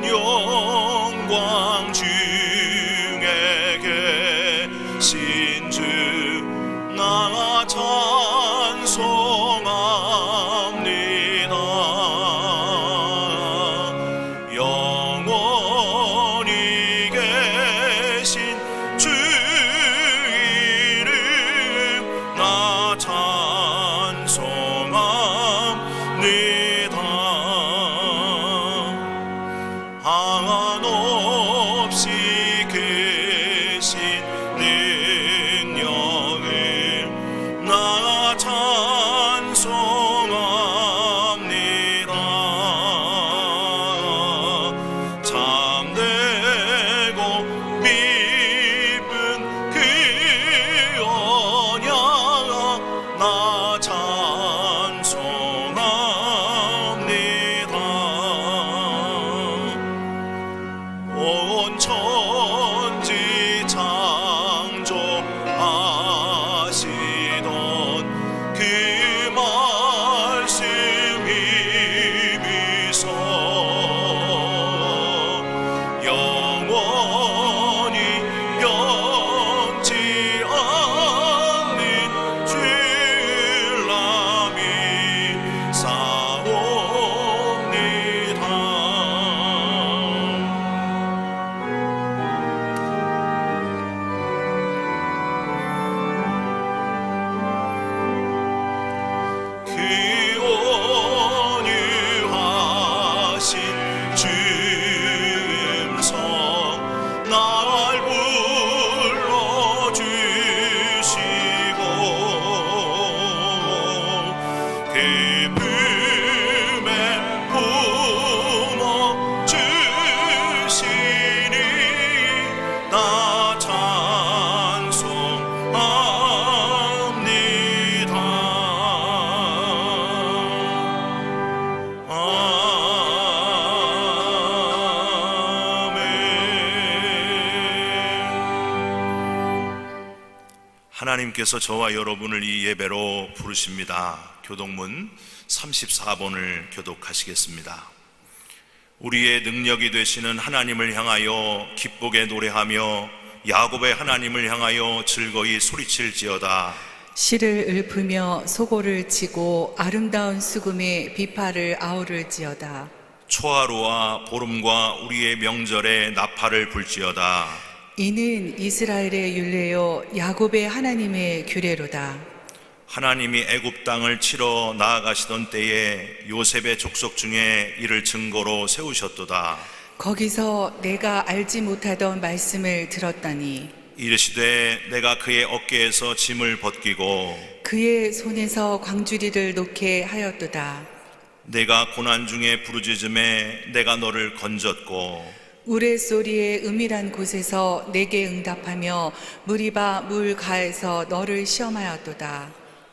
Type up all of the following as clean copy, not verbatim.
영광 중에 계신 주 나 찬송합니다. 영원히 계신 주 이름 나 찬송합니다. 한없이 계신 능력을 나 찬송합니다. 참되고 믿은 그 언약 나 찬송합니다. 온 천지 창조하시던 그 말씀 힘이서 영원히 변치 않는 신랑이 사옵니다. 그 온유하신 주 음성 날 불러주시고 그 품에 품어주시니 나 찬송합니다. 하나님께서 저와 여러분을 이 예배로 부르십니다. 교독문 34번을 교독하시겠습니다. 우리의 능력이 되시는 하나님을 향하여 기쁘게 노래하며 야곱의 하나님을 향하여 즐거이 소리칠지어다. 실을 읊으며 소고를 치고 아름다운 수금에 비파를 아우를지어다. 초하루와 보름과 우리의 명절에 나팔을 불지어다. 이는 이스라엘의 율례요 야곱의 하나님의 규례로다. 하나님이 애굽 땅을 치러 나아가시던 때에 요셉의 족속 중에 이를 증거로 세우셨도다. 거기서 내가 알지 못하던 말씀을 들었다니 이르시되 내가 그의 어깨에서 짐을 벗기고 그의 손에서 광주리를 놓게 하였도다. 내가 고난 중에 부르짖음에 내가 너를 건졌고 우레소리의 은밀한 곳에서 내게 응답하며 무리바 물 가에서 너를 시험하였도다.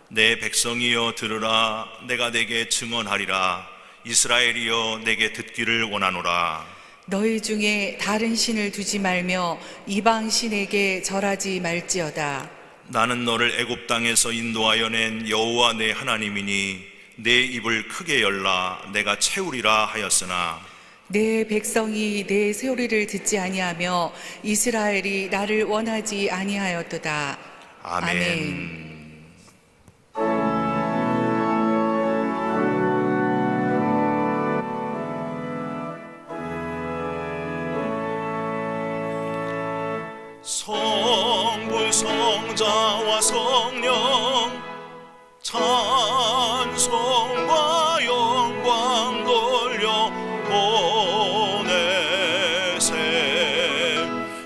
내 백성이여 들으라. 내가 내게 증언하리라. 이스라엘이여 내게 듣기를 원하노라. 너희 중에 다른 신을 두지 말며 이방 신에게 절하지 말지어다. 나는 너를 애굽 땅에서 인도하여 낸 여호와 내 하나님이니 내 입을 크게 열라. 내가 채우리라 하였으나 내 백성이 내 소리를 듣지 아니하며 이스라엘이 나를 원하지 아니하였도다. 아멘. 성부 성자와 성령 찬송과 영광 돌려 보내세.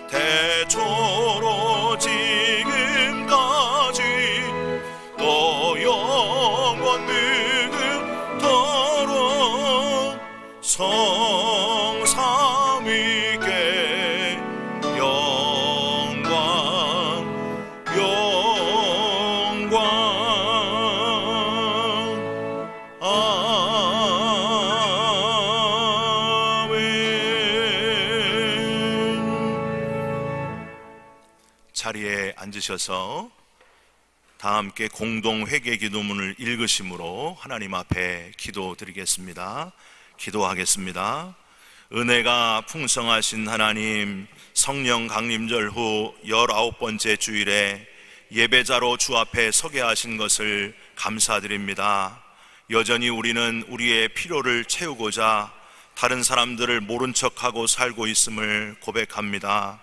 대초로 지금까지 또 영원 미금토록 성삼위께 자리에 앉으셔서 다 함께 공동 회개 기도문을 읽으심으로 하나님 앞에 기도드리겠습니다. 기도하겠습니다. 은혜가 풍성하신 하나님, 성령 강림절 후 19번째 주일에 예배자로 주 앞에 서게 하신 것을 감사드립니다. 여전히 우리는 우리의 필요를 채우고자 다른 사람들을 모른 척하고 살고 있음을 고백합니다.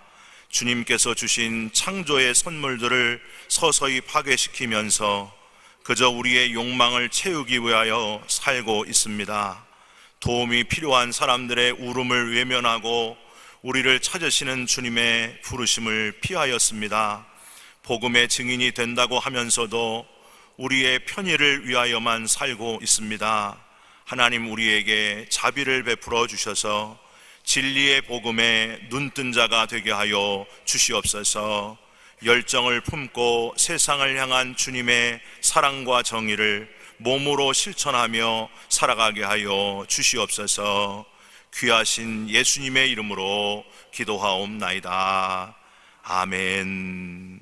주님께서 주신 창조의 선물들을 서서히 파괴시키면서 그저 우리의 욕망을 채우기 위하여 살고 있습니다. 도움이 필요한 사람들의 울음을 외면하고 우리를 찾으시는 주님의 부르심을 피하였습니다. 복음의 증인이 된다고 하면서도 우리의 편의를 위하여만 살고 있습니다. 하나님, 우리에게 자비를 베풀어 주셔서 진리의 복음에 눈뜬 자가 되게 하여 주시옵소서. 열정을 품고 세상을 향한 주님의 사랑과 정의를 몸으로 실천하며 살아가게 하여 주시옵소서. 귀하신 예수님의 이름으로 기도하옵나이다. 아멘.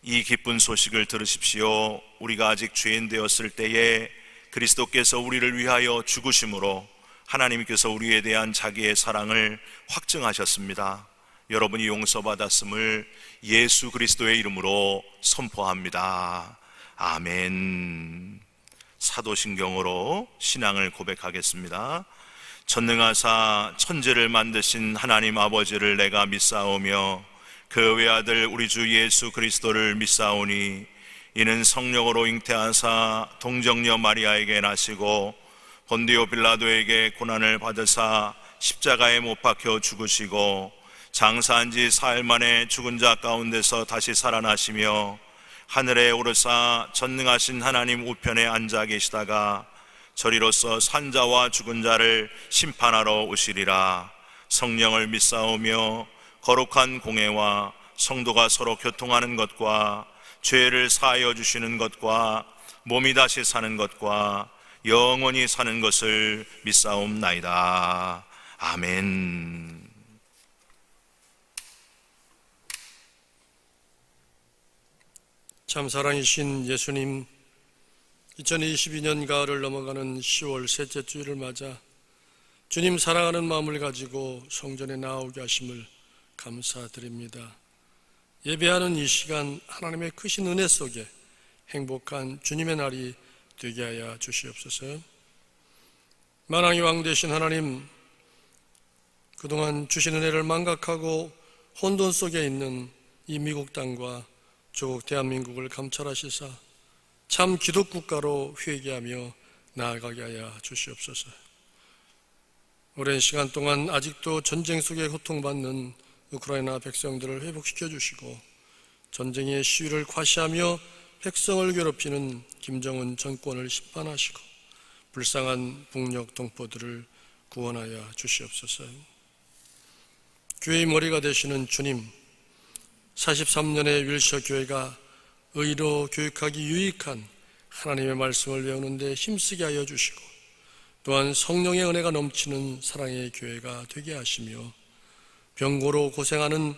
이 기쁜 소식을 들으십시오. 우리가 아직 죄인 되었을 때에 그리스도께서 우리를 위하여 죽으심으로 하나님께서 우리에 대한 자기의 사랑을 확증하셨습니다. 여러분이 용서받았음을 예수 그리스도의 이름으로 선포합니다. 아멘. 사도신경으로 신앙을 고백하겠습니다. 전능하사 천지를 만드신 하나님 아버지를 내가 믿사오며 그 외아들 우리 주 예수 그리스도를 믿사오니 이는 성령으로 잉태하사 동정녀 마리아에게 나시고 본디오 빌라도에게 고난을 받으사 십자가에 못 박혀 죽으시고 장사한 지 사흘 만에 죽은 자 가운데서 다시 살아나시며 하늘에 오르사 전능하신 하나님 우편에 앉아 계시다가 저리로서 산자와 죽은 자를 심판하러 오시리라. 성령을 믿사오며 거룩한 공회와 성도가 서로 교통하는 것과 죄를 사하여 주시는 것과 몸이 다시 사는 것과 영원히 사는 것을 믿사옵나이다. 아멘. 참 사랑이신 예수님, 2022년 가을을 넘어가는 10월 셋째 주일을 맞아 주님 사랑하는 마음을 가지고 성전에 나오게 하심을 감사드립니다. 예배하는 이 시간 하나님의 크신 은혜 속에 행복한 주님의 날이 되게 하여 주시옵소서. 만왕의 왕 되신 하나님, 그동안 주신 은혜를 망각하고 혼돈 속에 있는 이 미국 땅과 조국 대한민국을 감찰하시사 참 기독국가로 회개하며 나아가게 하여 주시옵소서. 오랜 시간 동안 아직도 전쟁 속에 고통받는 우크라이나 백성들을 회복시켜 주시고 전쟁의 시위를 과시하며 백성을 괴롭히는 김정은 정권을 심판하시고 불쌍한 북녘 동포들을 구원하여 주시옵소서. 교회의 머리가 되시는 주님, 43년의 윌셔 교회가 의로 교육하기 유익한 하나님의 말씀을 외우는 데 힘쓰게 하여 주시고, 또한 성령의 은혜가 넘치는 사랑의 교회가 되게 하시며, 병고로 고생하는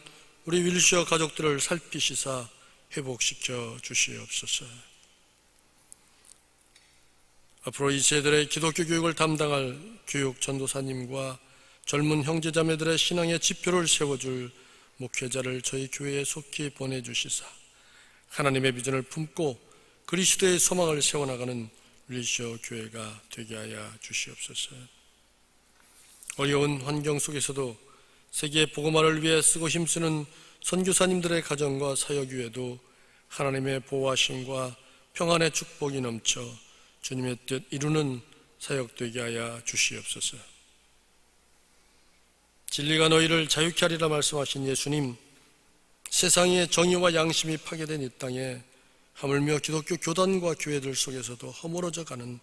우리 윌시어 가족들을 살피시사 회복시켜 주시옵소서. 앞으로 이 세대의 기독교 교육을 담당할 교육 전도사님과 젊은 형제자매들의 신앙의 지표를 세워줄 목회자를 저희 교회에 속히 보내주시사 하나님의 비전을 품고 그리스도의 소망을 세워나가는 윌시어 교회가 되게 하여 주시옵소서. 어려운 환경 속에서도 세계 복음화를 위해 쓰고 힘쓰는 선교사님들의 가정과 사역 위에도 하나님의 보호하심과 평안의 축복이 넘쳐 주님의 뜻 이루는 사역 되게 하여 주시옵소서. 진리가 너희를 자유케 하리라 말씀하신 예수님, 세상의 정의와 양심이 파괴된 이 땅에 하물며 기독교 교단과 교회들 속에서도 허물어져 가는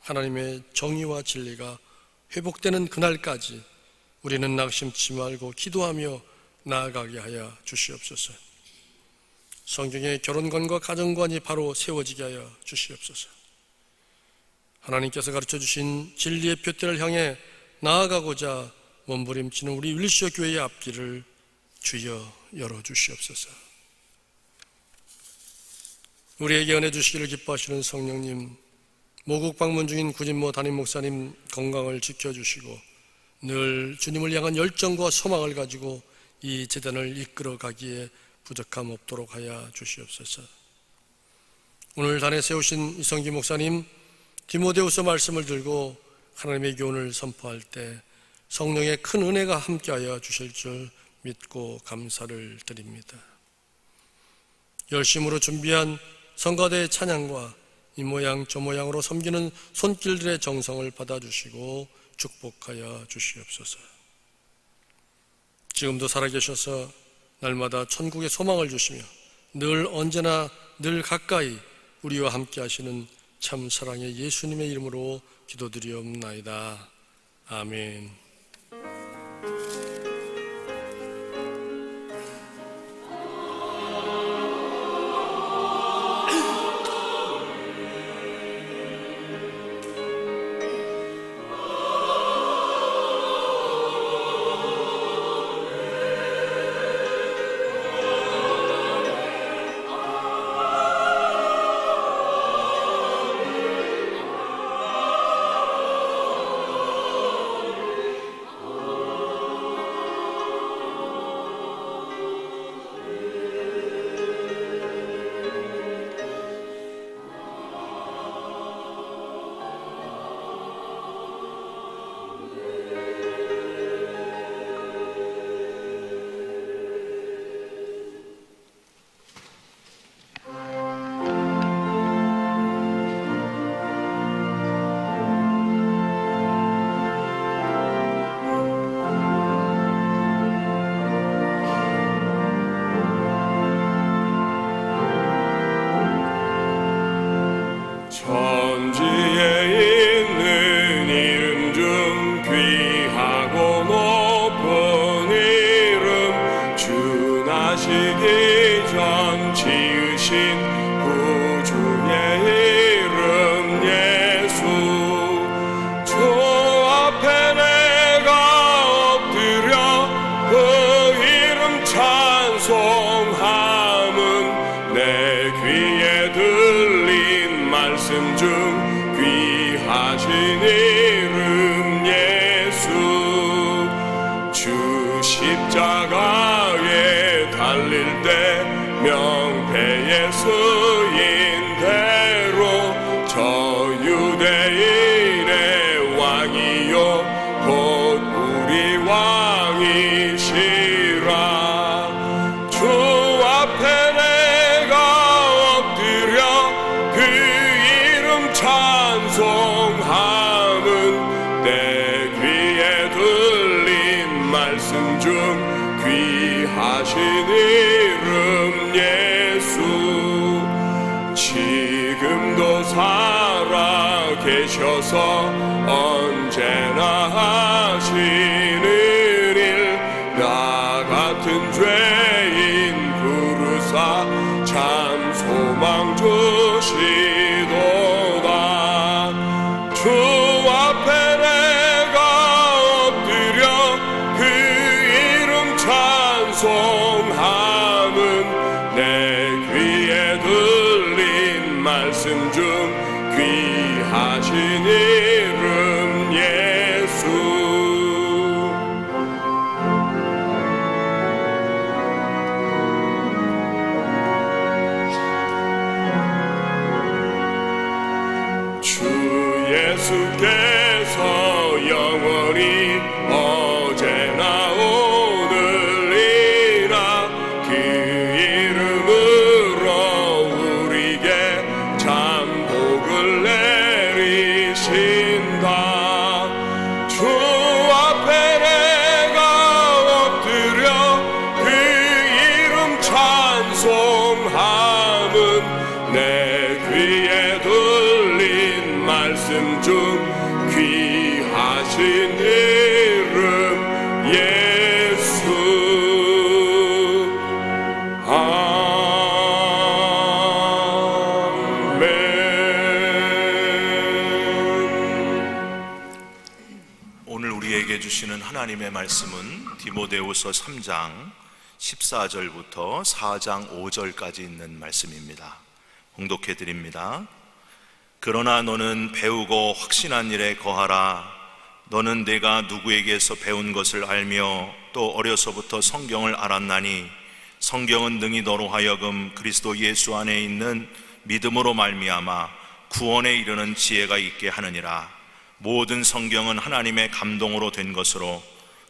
하나님의 정의와 진리가 회복되는 그날까지 우리는 낙심치 말고 기도하며 나아가게 하여 주시옵소서. 성경의 결혼관과 가정관이 바로 세워지게 하여 주시옵소서. 하나님께서 가르쳐 주신 진리의 표대를 향해 나아가고자 몸부림치는 우리 윌시어 교회의 앞길을 주여 열어주시옵소서. 우리에게 은혜 주시기를 기뻐하시는 성령님, 모국 방문 중인 구진모 담임 목사님 건강을 지켜주시고 늘 주님을 향한 열정과 소망을 가지고 이 재단을 이끌어 가기에 부족함 없도록 하여 주시옵소서. 오늘 단에 세우신 이성기 목사님, 디모데후서 말씀을 들고 하나님의 교훈을 선포할 때 성령의 큰 은혜가 함께하여 주실 줄 믿고 감사를 드립니다. 열심으로 준비한 성가대의 찬양과 이 모양 저 모양으로 섬기는 손길들의 정성을 받아주시고 축복하여 주시옵소서. 지금도 살아계셔서 날마다 천국의 소망을 주시며 늘 언제나 늘 가까이 우리와 함께 하시는 참 사랑의 예수님의 이름으로 기도드리옵나이다. 아멘. 십자가에 달릴 때 명패에 쓰인 대로 저 유대인의 왕이요 곧 우리 왕이시라. 주 앞에 내가 엎드려 그 이름 찬송함은 내 귀에 들린 말씀 중 귀하신 이름 예수. 지금도 살아 계셔서 언제나 하시는 일, 나 같은 죄인 부르사 참 소망 주시도 말씀 중 귀하신 이름 예수. 주 예수께서 영원히 어제나 오늘이나 그 이름으로 우리에게 참 복을 내리신다. 주 앞에 내가 엎드려 그 이름 찬송함은 내 귀에 말씀 중 귀하신 이름 예수. 아멘. 오늘 우리에게 주시는 하나님의 말씀은 디모데후서 3장 14절부터 4장 5절까지 있는 말씀입니다. 봉독해 드립니다. 그러나 너는 배우고 확신한 일에 거하라. 너는 내가 누구에게서 배운 것을 알며 또 어려서부터 성경을 알았나니 성경은 능히 너로 하여금 그리스도 예수 안에 있는 믿음으로 말미암아 구원에 이르는 지혜가 있게 하느니라. 모든 성경은 하나님의 감동으로 된 것으로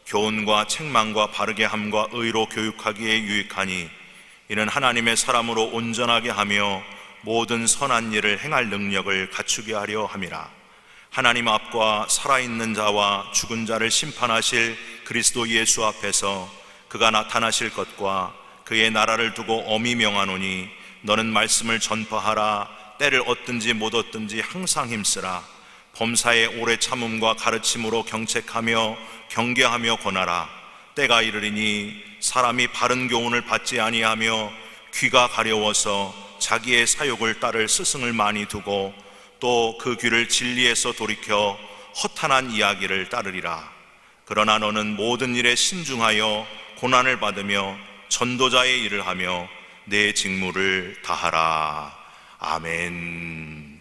교훈과 책망과 바르게 함과 의로 교육하기에 유익하니 이는 하나님의 사람으로 온전하게 하며 모든 선한 일을 행할 능력을 갖추게 하려 함이라. 하나님 앞과 살아있는 자와 죽은 자를 심판하실 그리스도 예수 앞에서 그가 나타나실 것과 그의 나라를 두고 엄히 명하노니 너는 말씀을 전파하라. 때를 얻든지 못 얻든지 항상 힘쓰라. 범사의 오래 참음과 가르침으로 경책하며 경계하며 권하라. 때가 이르리니 사람이 바른 교훈을 받지 아니하며 귀가 가려워서 자기의 사욕을 따를 스승을 많이 두고 또 그 귀를 진리에서 돌이켜 허탄한 이야기를 따르리라. 그러나 너는 모든 일에 신중하여 고난을 받으며 전도자의 일을 하며 내 직무를 다하라. 아멘.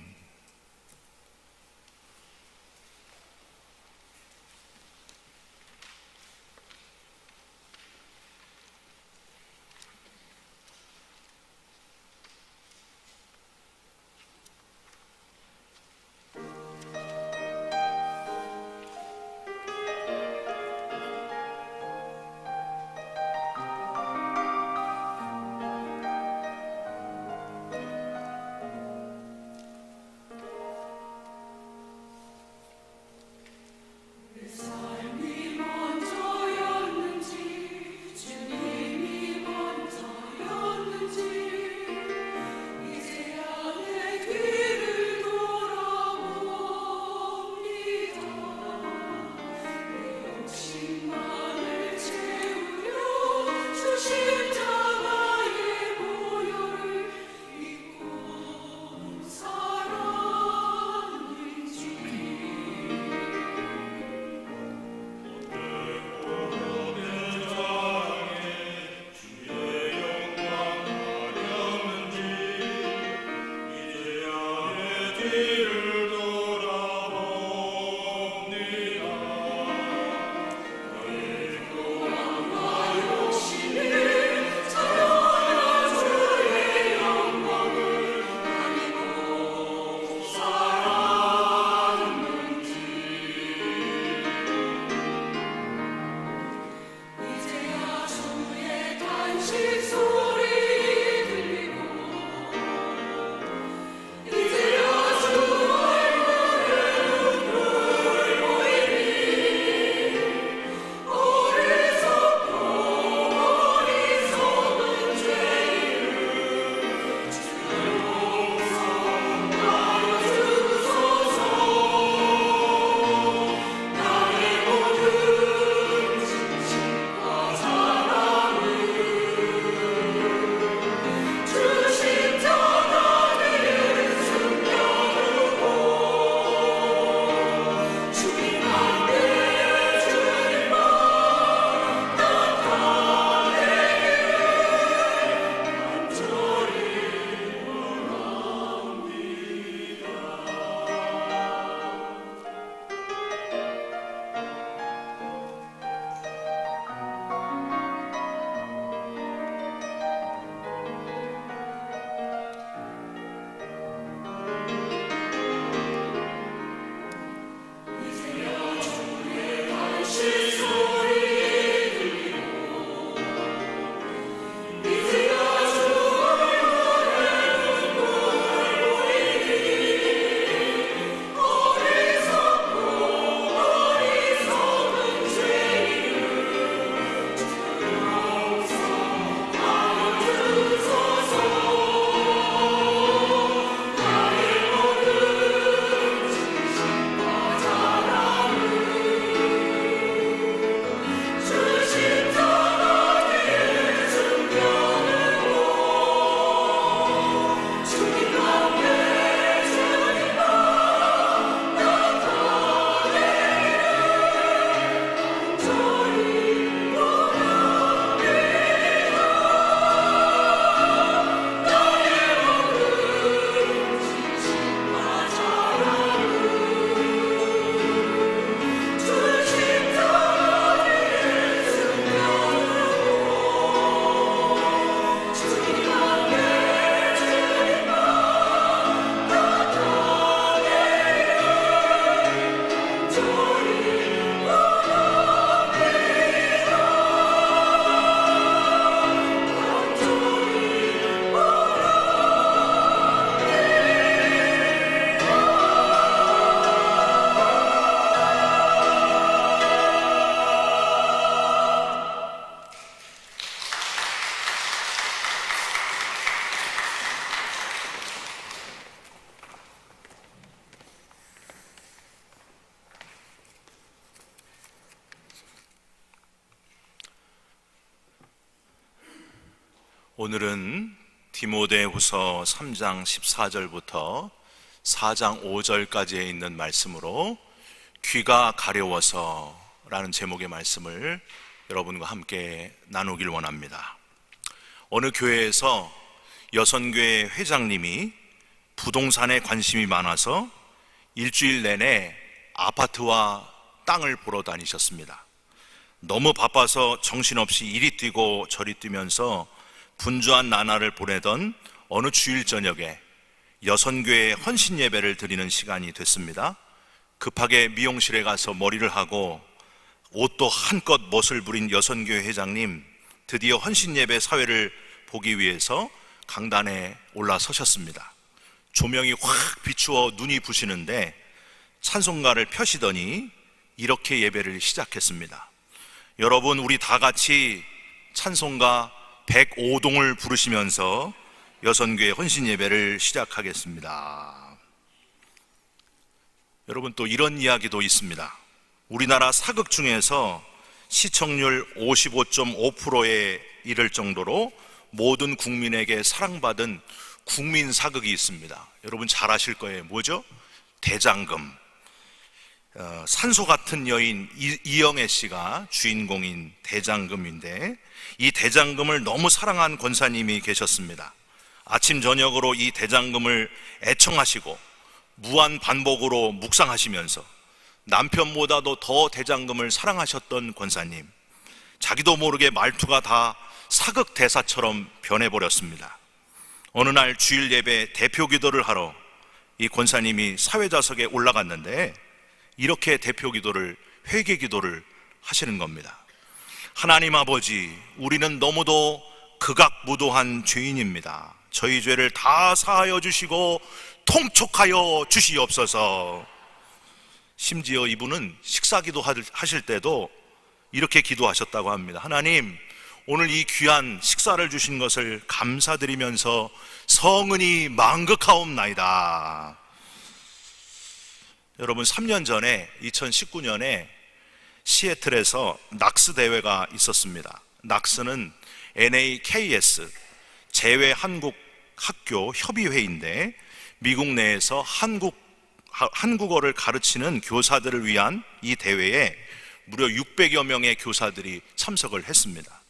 오늘은 디모데후서 3장 14절부터 4장 5절까지에 있는 말씀으로 귀가 가려워서 라는 제목의 말씀을 여러분과 함께 나누길 원합니다. 어느 교회에서 여선교회 회장님이 부동산에 관심이 많아서 일주일 내내 아파트와 땅을 보러 다니셨습니다. 너무 바빠서 정신없이 이리 뛰고 저리 뛰면서 분주한 나날을 보내던 어느 주일 저녁에 여선교회 헌신 예배를 드리는 시간이 됐습니다. 급하게 미용실에 가서 머리를 하고 옷도 한껏 멋을 부린 여선교회 회장님, 드디어 헌신 예배 사회를 보기 위해서 강단에 올라서셨습니다. 조명이 확 비추어 눈이 부시는데 찬송가를 펴시더니 이렇게 예배를 시작했습니다. 여러분, 우리 다 같이 찬송가 105동을 부르시면서 여선교회 헌신 예배를 시작하겠습니다. 여러분, 또 이런 이야기도 있습니다. 우리나라 사극 중에서 시청률 55.5%에 이를 정도로 모든 국민에게 사랑받은 국민 사극이 있습니다. 여러분 잘 아실 거예요. 뭐죠? 대장금. 산소 같은 여인 이영애 씨가 주인공인 대장금인데, 이 대장금을 너무 사랑한 권사님이 계셨습니다. 아침 저녁으로 이 대장금을 애청하시고 무한 반복으로 묵상하시면서 남편보다도 더 대장금을 사랑하셨던 권사님, 자기도 모르게 말투가 다 사극 대사처럼 변해버렸습니다. 어느 날 주일 예배 대표 기도를 하러 이 권사님이 사회자석에 올라갔는데 이렇게 대표 기도를, 회개 기도를 하시는 겁니다. 하나님 아버지, 우리는 너무도 극악무도한 죄인입니다. 저희 죄를 다 사하여 주시고 통촉하여 주시옵소서. 심지어 이분은 식사기도 하실 때도 이렇게 기도하셨다고 합니다. 하나님, 오늘 이 귀한 식사를 주신 것을 감사드리면서 성은이 만극하옵나이다. 여러분, 3년 전에 2019년에 시애틀에서 낙스 대회가 있었습니다. 낙스는 NAKS 재외 한국 학교 협의회인데 미국 내에서 한국어를 가르치는 교사들을 위한 이 대회에 무려 600여 명의 교사들이 참석을 했습니다.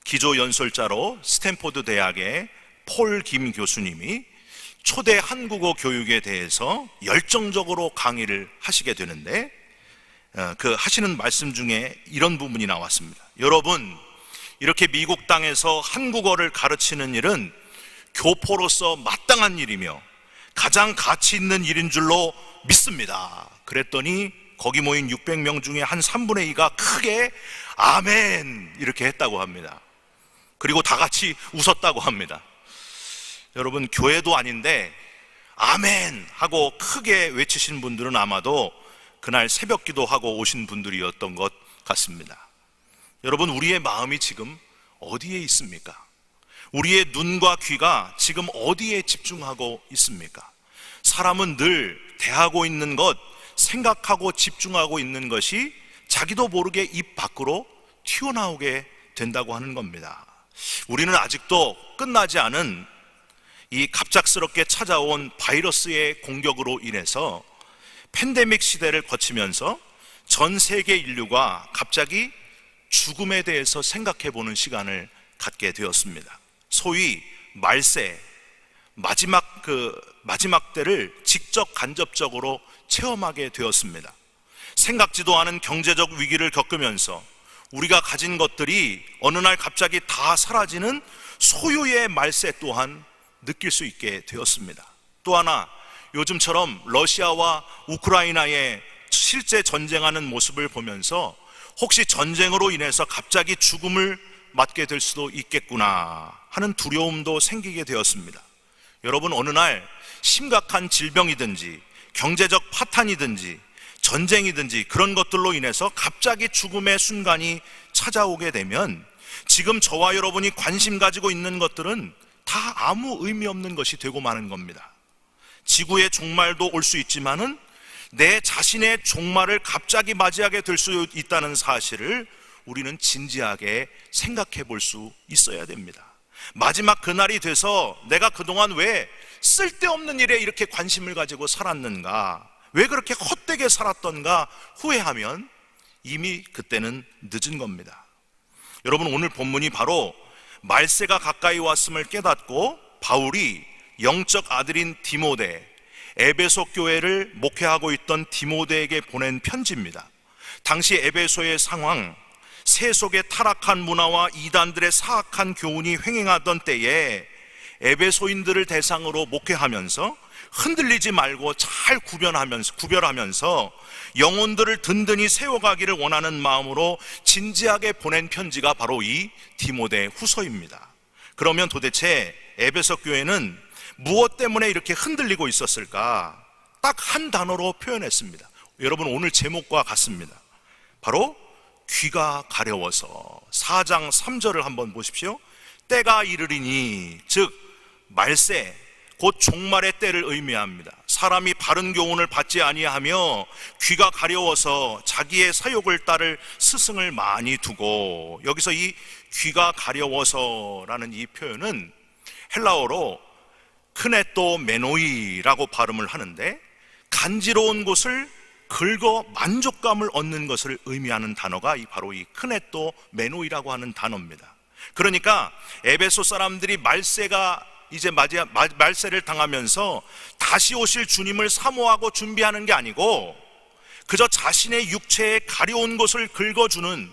기조 연설자로 스탠포드 대학의 폴 김 교수님이 초대 한국어 교육에 대해서 열정적으로 강의를 하시게 되는데, 그 하시는 말씀 중에 이런 부분이 나왔습니다. 여러분, 이렇게 미국 땅에서 한국어를 가르치는 일은 교포로서 마땅한 일이며 가장 가치 있는 일인 줄로 믿습니다. 그랬더니 거기 모인 600명 중에 한 3분의 2가 크게 아멘 이렇게 했다고 합니다. 그리고 다 같이 웃었다고 합니다. 여러분, 교회도 아닌데 아멘 하고 크게 외치신 분들은 아마도 그날 새벽 기도하고 오신 분들이었던 것 같습니다. 여러분, 우리의 마음이 지금 어디에 있습니까? 우리의 눈과 귀가 지금 어디에 집중하고 있습니까? 사람은 늘 대하고 있는 것, 생각하고 집중하고 있는 것이 자기도 모르게 입 밖으로 튀어나오게 된다고 하는 겁니다. 우리는 아직도 끝나지 않은 이 갑작스럽게 찾아온 바이러스의 공격으로 인해서 팬데믹 시대를 거치면서 전 세계 인류가 갑자기 죽음에 대해서 생각해 보는 시간을 갖게 되었습니다. 소위 말세, 마지막 때를 직접 간접적으로 체험하게 되었습니다. 생각지도 않은 경제적 위기를 겪으면서 우리가 가진 것들이 어느 날 갑자기 다 사라지는 소유의 말세 또한 느낄 수 있게 되었습니다. 또 하나, 요즘처럼 러시아와 우크라이나의 실제 전쟁하는 모습을 보면서 혹시 전쟁으로 인해서 갑자기 죽음을 맞게 될 수도 있겠구나 하는 두려움도 생기게 되었습니다. 여러분, 어느 날 심각한 질병이든지 경제적 파탄이든지 전쟁이든지 그런 것들로 인해서 갑자기 죽음의 순간이 찾아오게 되면 지금 저와 여러분이 관심 가지고 있는 것들은 다 아무 의미 없는 것이 되고 마는 겁니다. 지구의 종말도 올 수 있지만은 내 자신의 종말을 갑자기 맞이하게 될 수 있다는 사실을 우리는 진지하게 생각해 볼 수 있어야 됩니다. 마지막 그날이 돼서 내가 그동안 왜 쓸데없는 일에 이렇게 관심을 가지고 살았는가, 왜 그렇게 헛되게 살았던가 후회하면 이미 그때는 늦은 겁니다. 여러분, 오늘 본문이 바로 말세가 가까이 왔음을 깨닫고 바울이 영적 아들인 디모데, 에베소 교회를 목회하고 있던 디모데에게 보낸 편지입니다. 당시 에베소의 상황, 세속의 타락한 문화와 이단들의 사악한 교훈이 횡행하던 때에 에베소인들을 대상으로 목회하면서 흔들리지 말고 잘 구별하면서 영혼들을 든든히 세워가기를 원하는 마음으로 진지하게 보낸 편지가 바로 이 디모데 후서입니다. 그러면 도대체 에베소 교회는 무엇 때문에 이렇게 흔들리고 있었을까? 딱 한 단어로 표현했습니다. 여러분, 오늘 제목과 같습니다. 바로 귀가 가려워서. 4장 3절을 한번 보십시오. 때가 이르리니, 즉 말세, 곧 종말의 때를 의미합니다. 사람이 바른 교훈을 받지 아니하며 귀가 가려워서 자기의 사욕을 따를 스승을 많이 두고, 여기서 이 귀가 가려워서라는 이 표현은 헬라어로 크네또 메노이라고 발음을 하는데, 간지러운 곳을 긁어 만족감을 얻는 것을 의미하는 단어가 바로 이 크네또 메노이라고 하는 단어입니다. 그러니까 에베소 사람들이 말세가 이제 말세를 당하면서 다시 오실 주님을 사모하고 준비하는 게 아니고, 그저 자신의 육체에 가려운 곳을 긁어주는,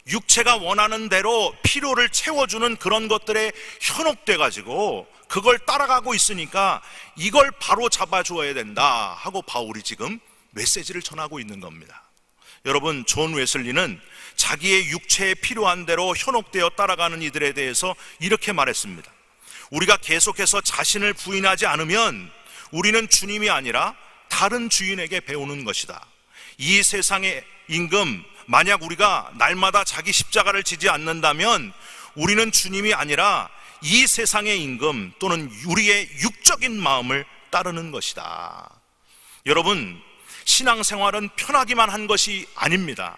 육체가 원하는 대로 필요를 채워주는 그런 것들에 현혹돼 가지고 그걸 따라가고 있으니까 이걸 바로 잡아주어야 된다 하고 바울이 지금 메시지를 전하고 있는 겁니다. 여러분, 존 웨슬리는 자기의 육체에 필요한 대로 현혹되어 따라가는 이들에 대해서 이렇게 말했습니다. 우리가 계속해서 자신을 부인하지 않으면 우리는 주님이 아니라 다른 주인에게 배우는 것이다. 이 세상의 임금, 만약 우리가 날마다 자기 십자가를 지지 않는다면 우리는 주님이 아니라 이 세상의 임금 또는 우리의 육적인 마음을 따르는 것이다. 여러분, 신앙생활은 편하기만 한 것이 아닙니다.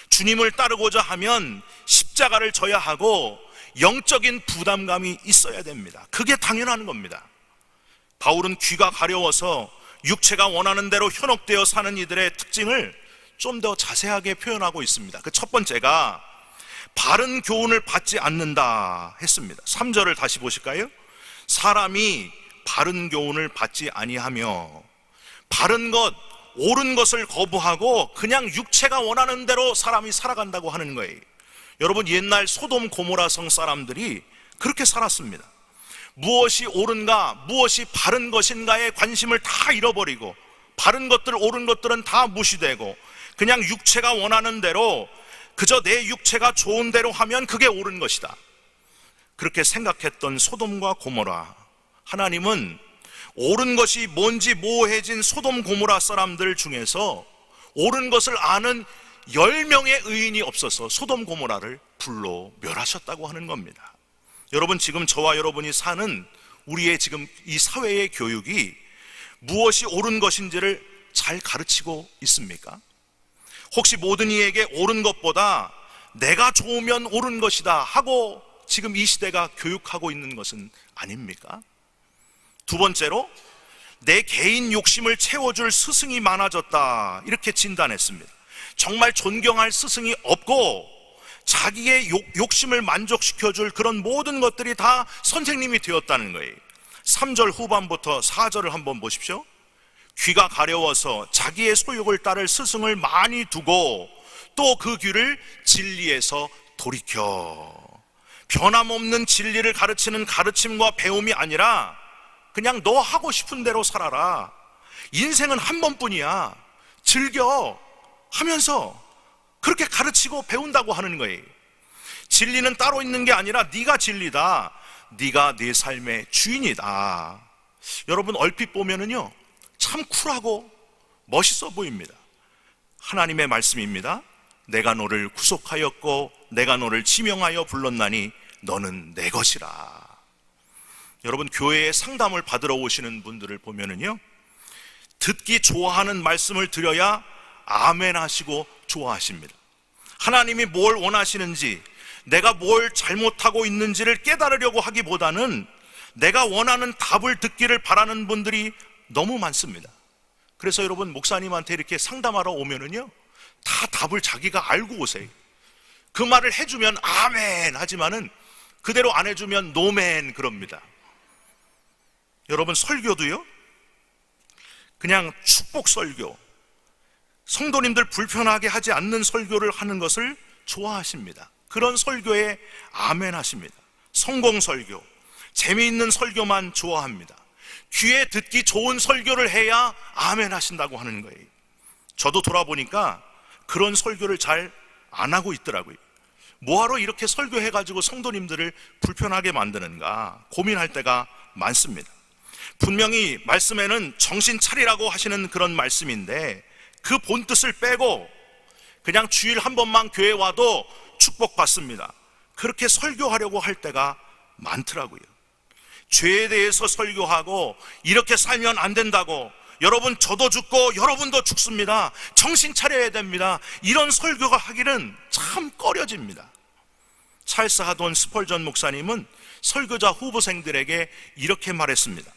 주님을 따르고자 하면 십자가를 져야 하고 영적인 부담감이 있어야 됩니다. 그게 당연한 겁니다. 바울은 귀가 가려워서 육체가 원하는 대로 현혹되어 사는 이들의 특징을 좀 더 자세하게 표현하고 있습니다. 그 첫 번째가 바른 교훈을 받지 않는다 했습니다. 3절을 다시 보실까요? 사람이 바른 교훈을 받지 아니하며, 바른 것, 옳은 것을 거부하고 그냥 육체가 원하는 대로 사람이 살아간다고 하는 거예요. 여러분, 옛날 소돔 고모라 성 사람들이 그렇게 살았습니다. 무엇이 옳은가, 무엇이 바른 것인가에 관심을 다 잃어버리고, 바른 것들, 옳은 것들은 다 무시되고 그냥 육체가 원하는 대로, 그저 내 육체가 좋은 대로 하면 그게 옳은 것이다, 그렇게 생각했던 소돔과 고모라, 하나님은 옳은 것이 뭔지 모호해진 소돔 고모라 사람들 중에서 옳은 것을 아는 10명의 의인이 없어서 소돔 고모라를 불로 멸하셨다고 하는 겁니다. 여러분, 지금 저와 여러분이 사는 우리의 지금 이 사회의 교육이 무엇이 옳은 것인지를 잘 가르치고 있습니까? 혹시 모든 이에게 옳은 것보다 내가 좋으면 옳은 것이다 하고 지금 이 시대가 교육하고 있는 것은 아닙니까? 두 번째로, 내 개인 욕심을 채워줄 스승이 많아졌다, 이렇게 진단했습니다. 정말 존경할 스승이 없고 자기의 욕심을 만족시켜줄 그런 모든 것들이 다 선생님이 되었다는 거예요. 3절 후반부터 4절을 한번 보십시오. 귀가 가려워서 자기의 소욕을 따를 스승을 많이 두고 또 그 귀를 진리에서 돌이켜. 변함없는 진리를 가르치는 가르침과 배움이 아니라 그냥 너 하고 싶은 대로 살아라, 인생은 한 번뿐이야, 즐겨 하면서 그렇게 가르치고 배운다고 하는 거예요. 진리는 따로 있는 게 아니라 네가 진리다, 네가 내 삶의 주인이다. 여러분, 얼핏 보면은요 참 쿨하고 멋있어 보입니다. 하나님의 말씀입니다. 내가 너를 구속하였고 내가 너를 지명하여 불렀나니 너는 내 것이라. 여러분, 교회에 상담을 받으러 오시는 분들을 보면은요, 듣기 좋아하는 말씀을 드려야 아멘 하시고 좋아하십니다. 하나님이 뭘 원하시는지, 내가 뭘 잘못하고 있는지를 깨달으려고 하기보다는 내가 원하는 답을 듣기를 바라는 분들이 너무 많습니다. 그래서 여러분, 목사님한테 이렇게 상담하러 오면은요, 다 답을 자기가 알고 오세요. 그 말을 해주면 아멘 하지만은 그대로 안 해주면 노멘 그럽니다. 여러분, 설교도요, 그냥 축복 설교, 성도님들 불편하게 하지 않는 설교를 하는 것을 좋아하십니다. 그런 설교에 아멘 하십니다. 성공 설교, 재미있는 설교만 좋아합니다. 귀에 듣기 좋은 설교를 해야 아멘 하신다고 하는 거예요. 저도 돌아보니까 그런 설교를 잘 안 하고 있더라고요. 뭐하러 이렇게 설교해가지고 성도님들을 불편하게 만드는가 고민할 때가 많습니다. 분명히 말씀에는 정신 차리라고 하시는 그런 말씀인데 그 본뜻을 빼고 그냥 주일 한 번만 교회 와도 축복받습니다. 그렇게 설교하려고 할 때가 많더라고요. 죄에 대해서 설교하고 이렇게 살면 안 된다고, 여러분 저도 죽고 여러분도 죽습니다, 정신 차려야 됩니다, 이런 설교가 하기는 참 꺼려집니다. 찰스 하돈 스펄전 목사님은 설교자 후보생들에게 이렇게 말했습니다.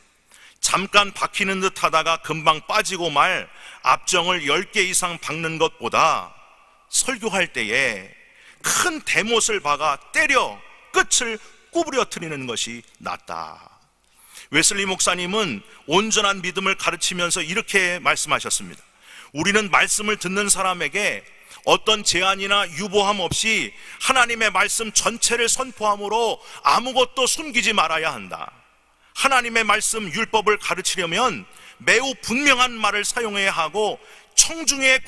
잠깐 박히는 듯 하다가 금방 빠지고 말 압정을 10개 이상 박는 것보다 설교할 때에 큰 대못을 박아 때려 끝을 구부려뜨리는 것이 낫다. 웨슬리 목사님은 온전한 믿음을 가르치면서 이렇게 말씀하셨습니다. 우리는 말씀을 듣는 사람에게 어떤 제한이나 유보함 없이 하나님의 말씀 전체를 선포함으로 아무것도 숨기지 말아야 한다. 하나님의 말씀 율법을 가르치려면 매우 분명한 말을 사용해야 하고 청중의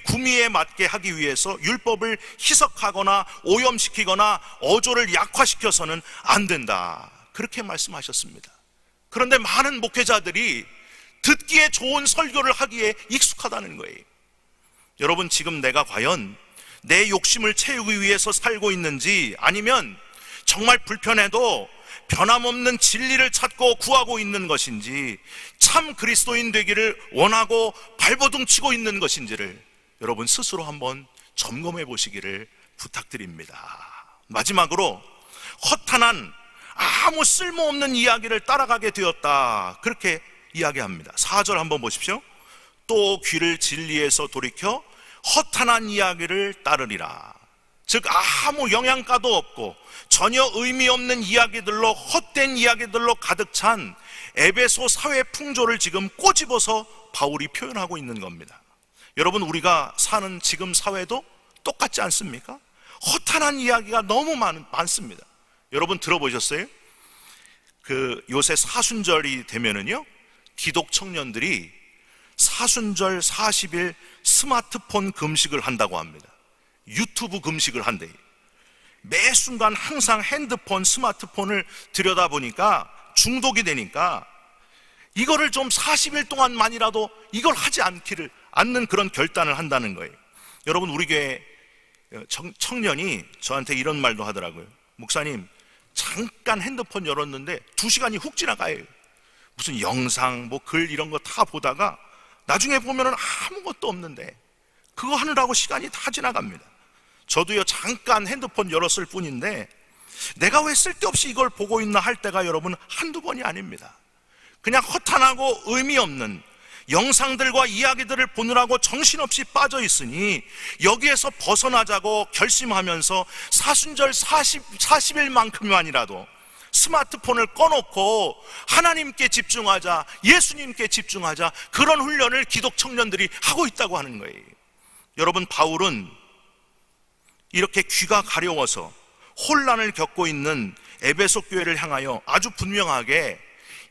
구미에 맞게 하기 위해서 율법을 희석하거나 오염시키거나 어조를 약화시켜서는 안 된다. 그렇게 말씀하셨습니다. 그런데 많은 목회자들이 듣기에 좋은 설교를 하기에 익숙하다는 거예요. 여러분, 지금 내가 과연 내 욕심을 채우기 위해서 살고 있는지, 아니면 정말 불편해도 변함없는 진리를 찾고 구하고 있는 것인지, 참 그리스도인 되기를 원하고 발버둥치고 있는 것인지를 여러분 스스로 한번 점검해 보시기를 부탁드립니다. 마지막으로, 허탄한 아무 쓸모없는 이야기를 따라가게 되었다, 그렇게 이야기합니다. 4절 한번 보십시오. 또 귀를 진리에서 돌이켜 허탄한 이야기를 따르리라. 즉 아무 영양가도 없고 전혀 의미 없는 이야기들로, 헛된 이야기들로 가득 찬 에베소 사회 풍조를 지금 꼬집어서 바울이 표현하고 있는 겁니다. 여러분, 우리가 사는 지금 사회도 똑같지 않습니까? 허탄한 이야기가 너무 많습니다. 여러분 들어보셨어요? 요새 사순절이 되면은요, 기독 청년들이 사순절 40일 스마트폰 금식을 한다고 합니다. 유튜브 금식을 한대요. 매 순간 항상 핸드폰, 스마트폰을 들여다보니까 중독이 되니까 이거를 좀 40일 동안만이라도 이걸 하지 않는 그런 결단을 한다는 거예요. 여러분, 우리 교회 청년이 저한테 이런 말도 하더라고요. 목사님, 잠깐 핸드폰 열었는데 2시간이 훅 지나가요. 무슨 영상, 글 이런 거 다 보다가 나중에 보면은 아무것도 없는데 그거 하느라고 시간이 다 지나갑니다. 저도요, 잠깐 핸드폰 열었을 뿐인데 내가 왜 쓸데없이 이걸 보고 있나 할 때가 여러분 한두 번이 아닙니다. 그냥 허탄하고 의미 없는 영상들과 이야기들을 보느라고 정신없이 빠져 있으니 여기에서 벗어나자고 결심하면서 사순절 40일만큼만이라도 스마트폰을 꺼놓고 하나님께 집중하자, 예수님께 집중하자, 그런 훈련을 기독 청년들이 하고 있다고 하는 거예요. 여러분, 바울은 이렇게 귀가 가려워서 혼란을 겪고 있는 에베소 교회를 향하여 아주 분명하게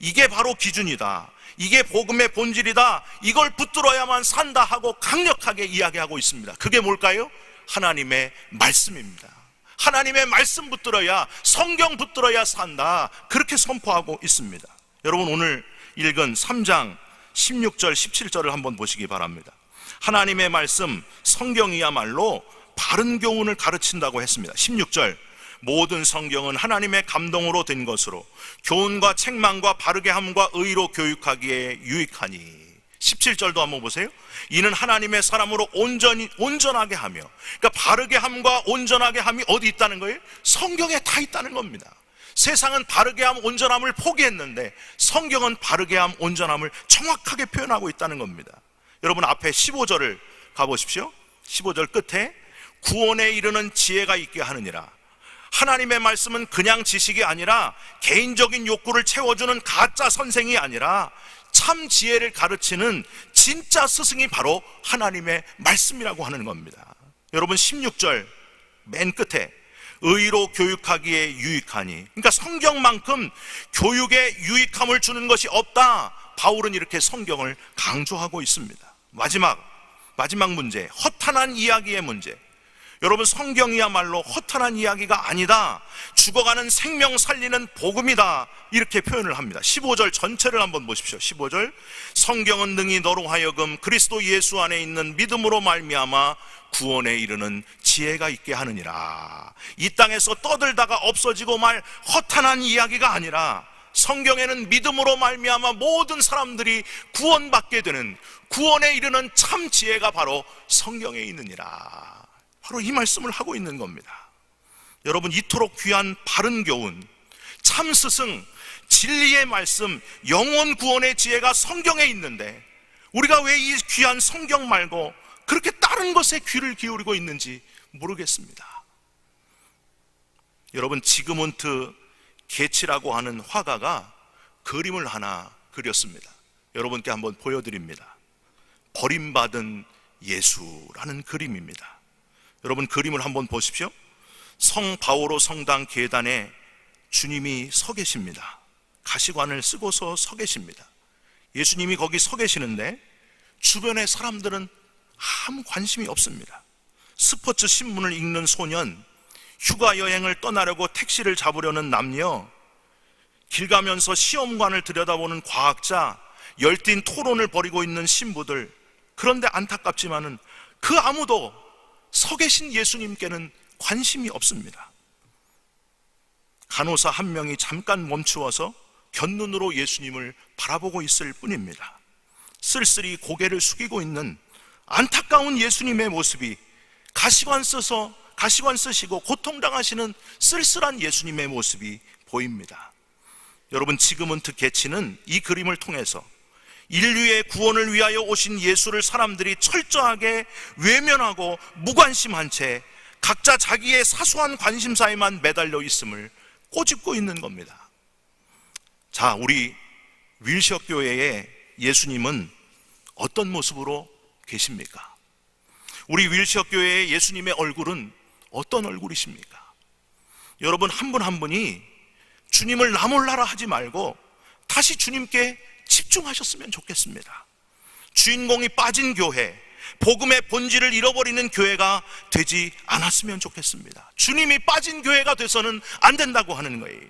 이게 바로 기준이다, 이게 복음의 본질이다, 이걸 붙들어야만 산다 하고 강력하게 이야기하고 있습니다. 그게 뭘까요? 하나님의 말씀입니다. 하나님의 말씀 붙들어야, 성경 붙들어야 산다, 그렇게 선포하고 있습니다. 여러분, 오늘 읽은 3장 16절 17절을 한번 보시기 바랍니다. 하나님의 말씀, 성경이야말로 바른 교훈을 가르친다고 했습니다. 16절, 모든 성경은 하나님의 감동으로 된 것으로 교훈과 책망과 바르게 함과 의로 교육하기에 유익하니. 17절도 한번 보세요. 이는 하나님의 사람으로 온전하게 하며, 그러니까 바르게 함과 온전하게 함이 어디 있다는 거예요? 성경에 다 있다는 겁니다. 세상은 바르게 함, 온전함을 포기했는데 성경은 바르게 함, 온전함을 정확하게 표현하고 있다는 겁니다. 여러분 앞에 15절을 가보십시오. 15절 끝에 구원에 이르는 지혜가 있게 하느니라. 하나님의 말씀은 그냥 지식이 아니라 개인적인 욕구를 채워주는 가짜 선생이 아니라 참 지혜를 가르치는 진짜 스승이 바로 하나님의 말씀이라고 하는 겁니다. 여러분 16절 맨 끝에 의로 교육하기에 유익하니, 그러니까 성경만큼 교육에 유익함을 주는 것이 없다. 바울은 이렇게 성경을 강조하고 있습니다. 마지막 문제, 허탄한 이야기의 문제. 여러분 성경이야말로 허탄한 이야기가 아니다, 죽어가는 생명 살리는 복음이다, 이렇게 표현을 합니다. 15절 전체를 한번 보십시오. 15절 성경은 능히 너로 하여금 그리스도 예수 안에 있는 믿음으로 말미암아 구원에 이르는 지혜가 있게 하느니라. 이 땅에서 떠들다가 없어지고 말 허탄한 이야기가 아니라 성경에는 믿음으로 말미암아 모든 사람들이 구원받게 되는, 구원에 이르는 참 지혜가 바로 성경에 있느니라. 바로 이 말씀을 하고 있는 겁니다. 여러분 이토록 귀한 바른 교훈, 참 스승, 진리의 말씀, 영원 구원의 지혜가 성경에 있는데 우리가 왜 이 귀한 성경 말고 그렇게 다른 것에 귀를 기울이고 있는지 모르겠습니다. 여러분 지그문트 게치라고 하는 화가가 그림을 하나 그렸습니다. 여러분께 한번 보여드립니다. 버림받은 예수라는 그림입니다. 여러분 그림을 한번 보십시오. 성 바오로 성당 계단에 주님이 서 계십니다. 가시관을 쓰고서 서 계십니다. 예수님이 거기 서 계시는데 주변의 사람들은 아무 관심이 없습니다. 스포츠 신문을 읽는 소년, 휴가 여행을 떠나려고 택시를 잡으려는 남녀, 길 가면서 시험관을 들여다보는 과학자, 열띤 토론을 벌이고 있는 신부들. 그런데 안타깝지만은 그 아무도 서 계신 예수님께는 관심이 없습니다. 간호사 한 명이 잠깐 멈추어서 곁눈으로 예수님을 바라보고 있을 뿐입니다. 쓸쓸히 고개를 숙이고 있는 안타까운 예수님의 모습이, 가시관 쓰시고 고통당하시는 쓸쓸한 예수님의 모습이 보입니다. 여러분 지그문트 게치는 이 그림을 통해서 인류의 구원을 위하여 오신 예수를 사람들이 철저하게 외면하고 무관심한 채 각자 자기의 사소한 관심사에만 매달려 있음을 꼬집고 있는 겁니다. 자, 우리 윌셔 교회의 예수님은 어떤 모습으로 계십니까? 우리 윌셔 교회의 예수님의 얼굴은 어떤 얼굴이십니까? 여러분 한 분 한 분이 주님을 나 몰라라 하지 말고 다시 주님께 집중하셨으면 좋겠습니다. 주인공이 빠진 교회, 복음의 본질을 잃어버리는 교회가 되지 않았으면 좋겠습니다. 주님이 빠진 교회가 돼서는 안 된다고 하는 거예요.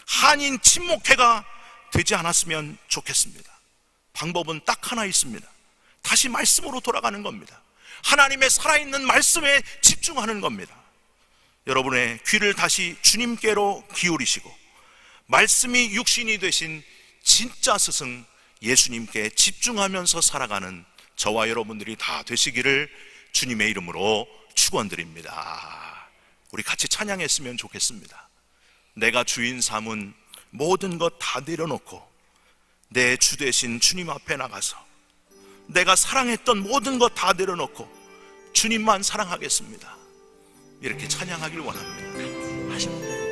한인 친목회가 되지 않았으면 좋겠습니다. 방법은 딱 하나 있습니다. 다시 말씀으로 돌아가는 겁니다. 하나님의 살아있는 말씀에 집중하는 겁니다. 여러분의 귀를 다시 주님께로 기울이시고 말씀이 육신이 되신 진짜 스승 예수님께 집중하면서 살아가는 저와 여러분들이 다 되시기를 주님의 이름으로 축원드립니다. 우리 같이 찬양했으면 좋겠습니다. 내가 주인 삼은 모든 것 다 내려놓고 내 주 되신 주님 앞에 나가서 내가 사랑했던 모든 것 다 내려놓고 주님만 사랑하겠습니다. 이렇게 찬양하길 원합니다. 하시면 됩니다.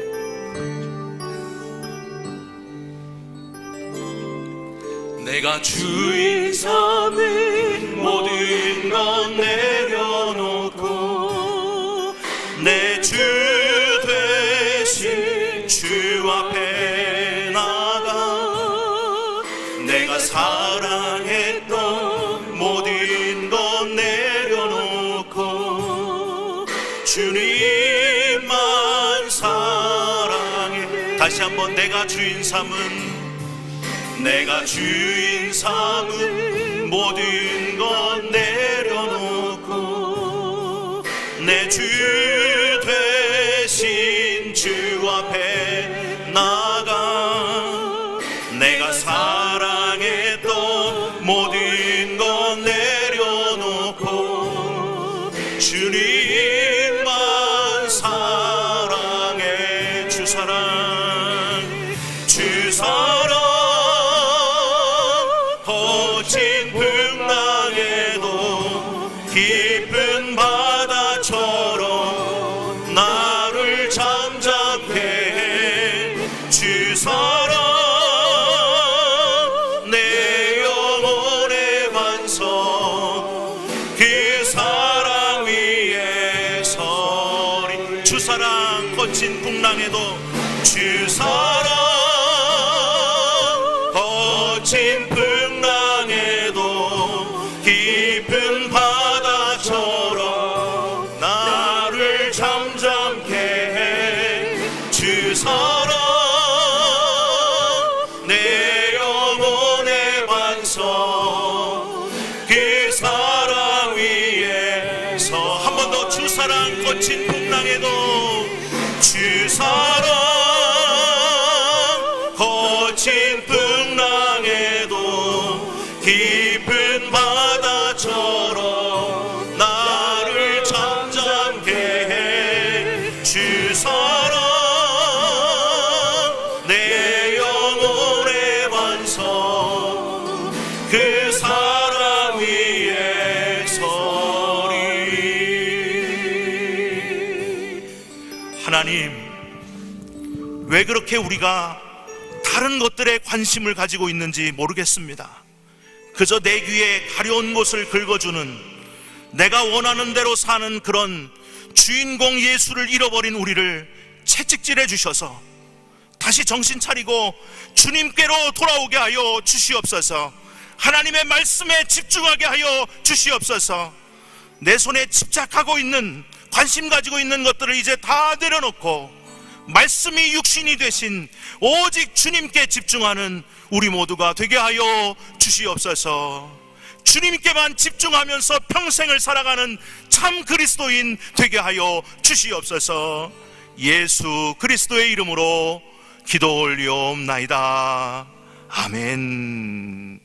내가 주인 삼은 모든 것 내려놓고 내 주 되신 주 앞에 나가 내가 사랑했던 모든 것 내려놓고 주님만 사랑해. 다시 한번 내가 주인 삼은 모든 것 내려놓고 내 주 되신 주 앞에 나가 내가 사랑했던 모든 주님만 사랑해. 주사랑 거친 풍랑에도 깊은 바다처럼 나를 잠잠케 해. 주사랑 내 영혼의 반석 그 사랑 위에 서리. 주사랑 거친 풍랑에도 주사랑 거친 풍랑에도 깊은 바다처럼 나를 잠잠케 해. 주사랑 내 영혼의 반석 그 사랑 위에서. 한 번 더. 주사랑 거친 풍랑에도 주사랑 거친 풍랑에도 깊은 바다처럼 나를 잠잠케 해. 주사랑 내 영혼의 반석 그 사랑 위에 서리. 하나님, 왜 그렇게 우리가 다른 것들에 관심을 가지고 있는지 모르겠습니다. 그저 내 귀에 가려운 곳을 긁어주는, 내가 원하는 대로 사는 그런 주인공 예수를 잃어버린 우리를 채찍질해 주셔서 다시 정신 차리고 주님께로 돌아오게 하여 주시옵소서. 하나님의 말씀에 집중하게 하여 주시옵소서. 내 손에 집착하고 있는, 관심 가지고 있는 것들을 이제 다 내려놓고 말씀이 육신이 되신 오직 주님께 집중하는 우리 모두가 되게 하여 주시옵소서. 주님께만 집중하면서 평생을 살아가는 참 그리스도인 되게 하여 주시옵소서. 예수 그리스도의 이름으로 기도 올리옵나이다. 아멘.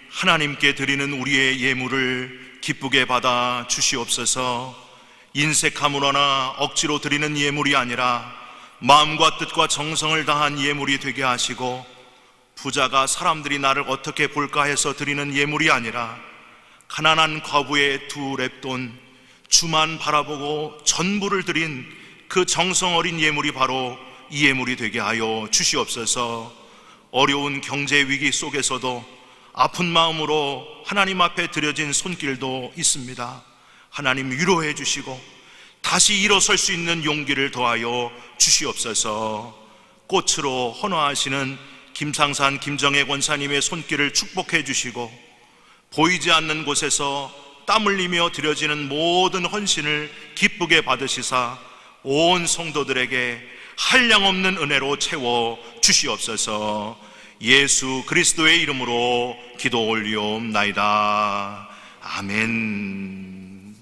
하나님께 드리는 우리의 예물을 기쁘게 받아 주시옵소서. 인색함으로나 억지로 드리는 예물이 아니라 마음과 뜻과 정성을 다한 예물이 되게 하시고, 부자가 사람들이 나를 어떻게 볼까 해서 드리는 예물이 아니라 가난한 과부의 2렙돈 주만 바라보고 전부를 드린 그 정성 어린 예물이 바로 이 예물이 되게 하여 주시옵소서. 어려운 경제 위기 속에서도 아픈 마음으로 하나님 앞에 드려진 손길도 있습니다. 하나님 위로해 주시고 다시 일어설 수 있는 용기를 더하여 주시옵소서. 꽃으로 헌화하시는 김상산 김정혜 권사님의 손길을 축복해 주시고, 보이지 않는 곳에서 땀 흘리며 드려지는 모든 헌신을 기쁘게 받으시사 온 성도들에게 한량없는 은혜로 채워 주시옵소서. 예수 그리스도의 이름으로 기도 올리옵나이다. 아멘.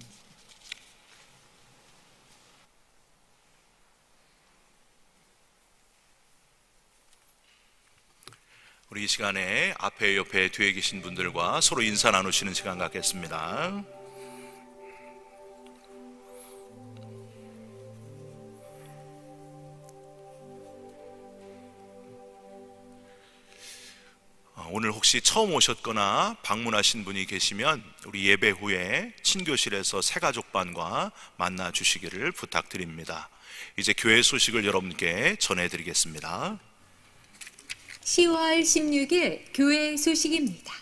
우리 이 시간에 앞에 옆에 뒤에 계신 분들과 서로 인사 나누시는 시간 갖겠습니다. 오늘 혹시 처음 오셨거나 방문하신 분이 계시면 우리 예배 후에 친교실에서 새가족반과 만나 주시기를 부탁드립니다. 이제 교회 소식을 여러분께 전해드리겠습니다. 10월 16일 교회 소식입니다.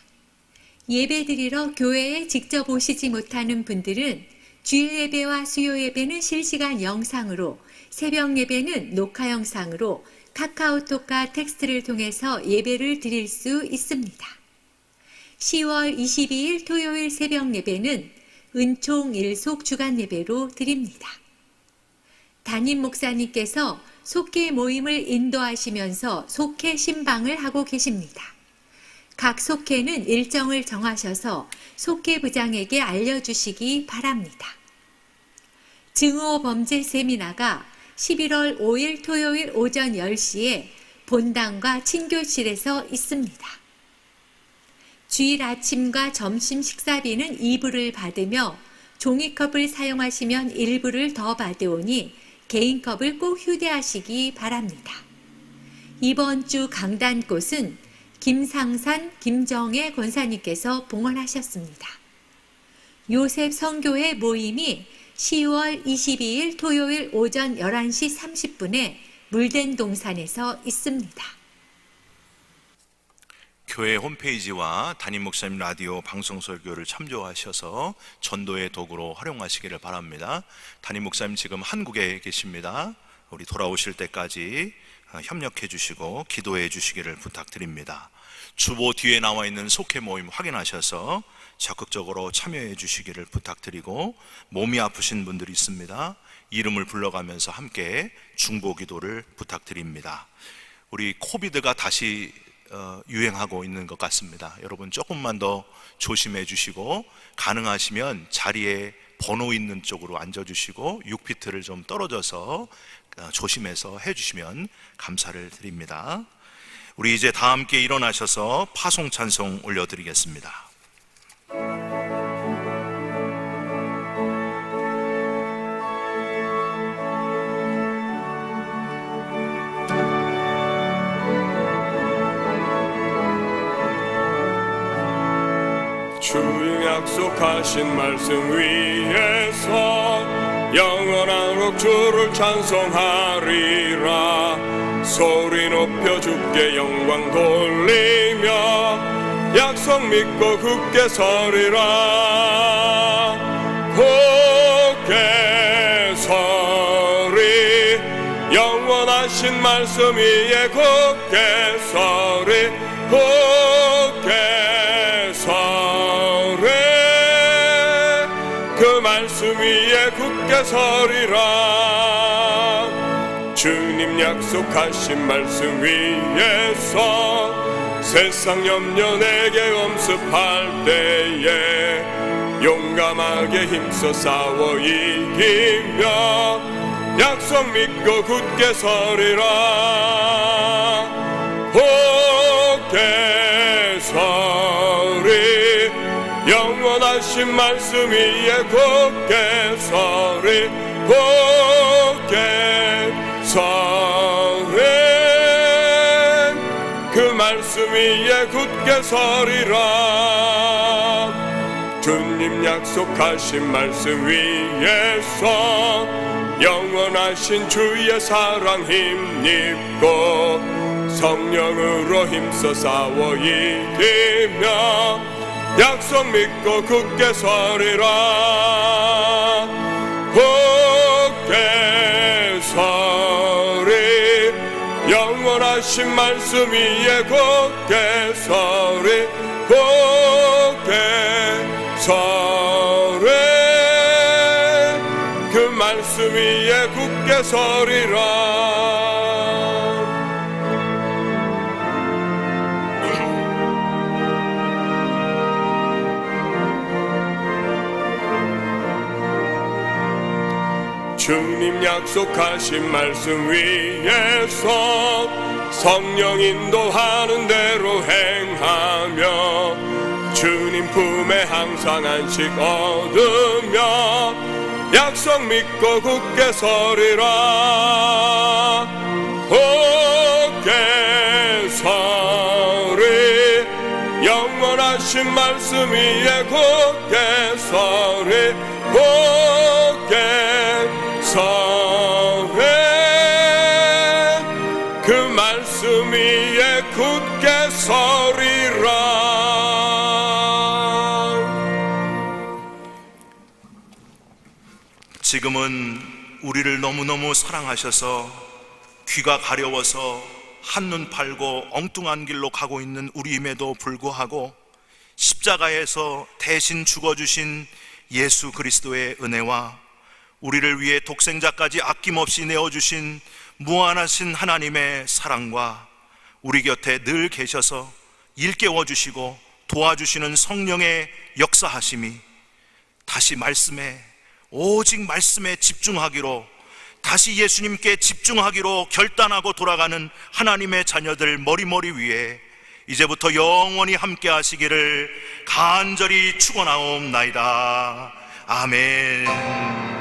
예배드리러 교회에 직접 오시지 못하는 분들은 주일 예배와 수요 예배는 실시간 영상으로, 새벽 예배는 녹화 영상으로 카카오톡과 텍스트를 통해서 예배를 드릴 수 있습니다. 10월 22일 토요일 새벽 예배는 은총 일속 주간 예배로 드립니다. 담임 목사님께서 속회 모임을 인도하시면서 속회 신방을 하고 계십니다. 각 속회는 일정을 정하셔서 속회부장에게 알려주시기 바랍니다. 증오 범죄 세미나가 11월 5일 토요일 오전 10시에 본당과 친교실에서 있습니다. 주일 아침과 점심 식사비는 2부를 받으며 종이컵을 사용하시면 1부를 더 받으오니 개인컵을 꼭 휴대하시기 바랍니다. 이번 주 강단꽃은 김상산 김정혜 권사님께서 봉헌하셨습니다. 요셉 선교회 모임이 10월 22일 토요일 오전 11시 30분에 물된 동산에서 있습니다. 교회 홈페이지와 담임 목사님 라디오 방송 설교를 참조하셔서 전도의 도구로 활용하시기를 바랍니다. 담임 목사님 지금 한국에 계십니다. 우리 돌아오실 때까지 협력해 주시고 기도해 주시기를 부탁드립니다. 주보 뒤에 나와 있는 속회 모임 확인하셔서 적극적으로 참여해 주시기를 부탁드리고, 몸이 아프신 분들이 있습니다. 이름을 불러가면서 함께 중보 기도를 부탁드립니다. 우리 코비드가 다시 유행하고 있는 것 같습니다. 여러분 조금만 더 조심해 주시고, 가능하시면 자리에 번호 있는 쪽으로 앉아주시고 6피트를 좀 떨어져서 조심해서 해주시면 감사를 드립니다. 우리 이제 다 함께 일어나셔서 파송 찬송 올려드리겠습니다. 주의 약속하신 말씀 위에서 영원한 옥주를 찬송하리라. 소리 높여 주께 영광 돌리며 약속 믿고 굳게 서리라. 굳게 서리, 영원하신 말씀 위에 굳게 서리. 굳게 서리, 그 말씀 위에 굳게 서리라. 주님 약속하신 말씀 위에서 세상 염려 내게 엄습할 때에 용감하게 힘써 싸워 이기며 약속 믿고 굳게 서리라. 굳게 서리, 영원하신 말씀 위에 굳게 서리 굳게 서리 그 말씀 위에 굳게 서리라. 주님 약속하신 말씀 위에서 영원하신 주의 사랑 힘입고 성령으로 힘써 싸워 이기며 약속 믿고 굳게 서리라. 굳게 서리 영원하신 말씀 위에 굳게 서리 굳게 서리 그 말씀 위에 굳게 서리라. 주님 약속하신 말씀 위에서 성령 인도하는 대로 행하며 주님 품에 항상 안식 얻으며 약속 믿고 굳게 서리라. 굳게 서리 영원하신 말씀 위에 굳게 서리 굳게 서리 그 말씀 위에 굳게 서리라. 지금은 우리를 너무너무 사랑하셔서 귀가 가려워서 한눈 팔고 엉뚱한 길로 가고 있는 우리임에도 불구하고 십자가에서 대신 죽어주신 예수 그리스도의 은혜와 우리를 위해 독생자까지 아낌없이 내어주신 무한하신 하나님의 사랑과 우리 곁에 늘 계셔서 일깨워주시고 도와주시는 성령의 역사하심이 다시 오직 말씀에 집중하기로, 다시 예수님께 집중하기로 결단하고 돌아가는 하나님의 자녀들 머리머리 위에 이제부터 영원히 함께 하시기를 간절히 축원하옵나이다. 아멘.